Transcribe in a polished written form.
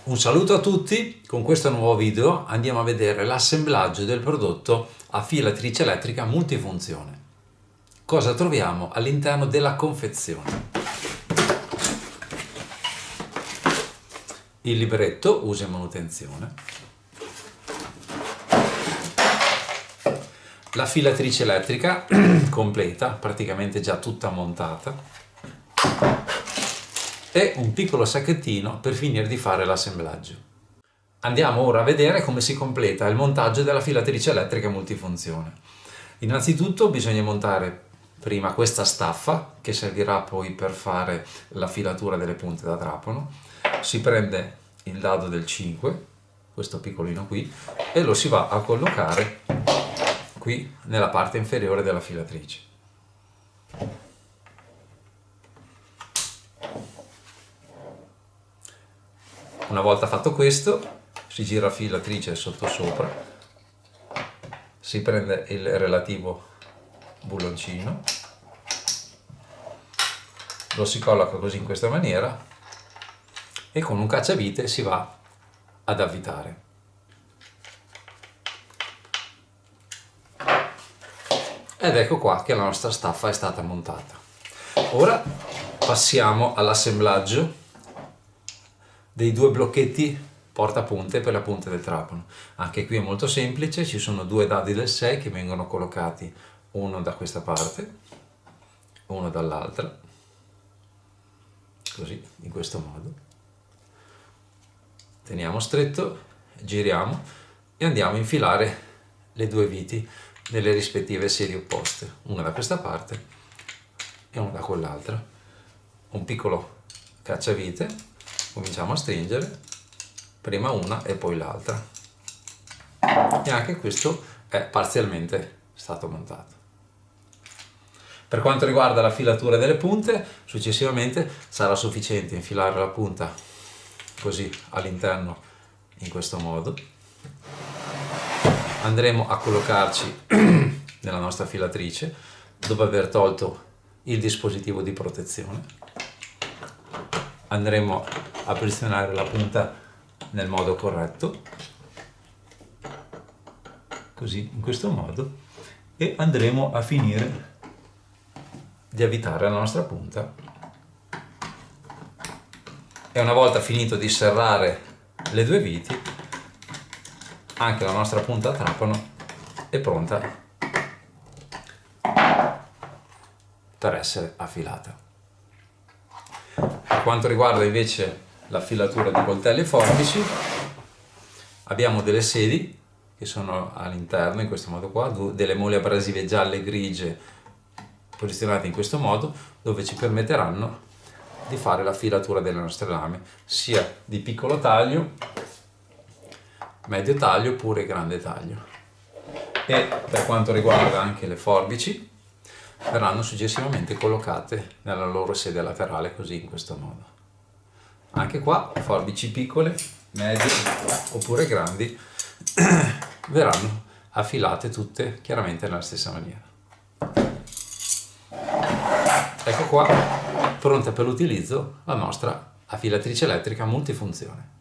Un saluto a tutti, con questo nuovo video andiamo a vedere l'assemblaggio del prodotto a filatrice elettrica multifunzione. Cosa troviamo all'interno della confezione? Il libretto uso e manutenzione, la filatrice elettrica completa, praticamente già tutta montata, e un piccolo sacchettino per finire di fare l'assemblaggio. Andiamo ora a vedere come si completa il montaggio della filatrice elettrica multifunzione. Innanzitutto bisogna montare prima questa staffa che servirà poi per fare la filatura delle punte da trapano. Si prende il dado del 5, questo piccolino qui, e lo si va a collocare qui nella parte inferiore della filatrice. Una volta fatto questo, si gira la filatrice sottosopra, si prende il relativo bulloncino, lo si colloca così in questa maniera e con un cacciavite si va ad avvitare. Ed ecco qua che la nostra staffa è stata montata. Ora passiamo all'assemblaggio dei due blocchetti portapunte per la punta del trapano. Anche qui è molto semplice, ci sono due dadi del 6 che vengono collocati uno da questa parte, uno dall'altra, così, in questo modo. Teniamo stretto, giriamo e andiamo a infilare le due viti nelle rispettive serie opposte, una da questa parte e una da quell'altra. Un piccolo cacciavite, cominciamo a stringere prima una e poi l'altra, e anche questo è parzialmente stato montato. Per quanto riguarda la filatura delle punte, successivamente sarà sufficiente infilare la punta così all'interno in questo modo. Andremo a collocarci nella nostra filatrice dopo aver tolto il dispositivo di protezione. Andremo a posizionare la punta nel modo corretto, così, in questo modo, e andremo a finire di avvitare la nostra punta. E una volta finito di serrare le due viti, anche la nostra punta a trapano è pronta per essere affilata. Per quanto riguarda invece la filatura di coltelli e forbici, abbiamo delle sedi che sono all'interno in questo modo qua, delle mole abrasive gialle e grigie posizionate in questo modo, dove ci permetteranno di fare la filatura delle nostre lame, sia di piccolo taglio, medio taglio oppure grande taglio. E per quanto riguarda anche le forbici, verranno successivamente collocate nella loro sede laterale, così, in questo modo. Anche qua forbici piccole, medie oppure grandi verranno affilate tutte chiaramente nella stessa maniera. Ecco qua, pronta per l'utilizzo la nostra affilatrice elettrica multifunzione.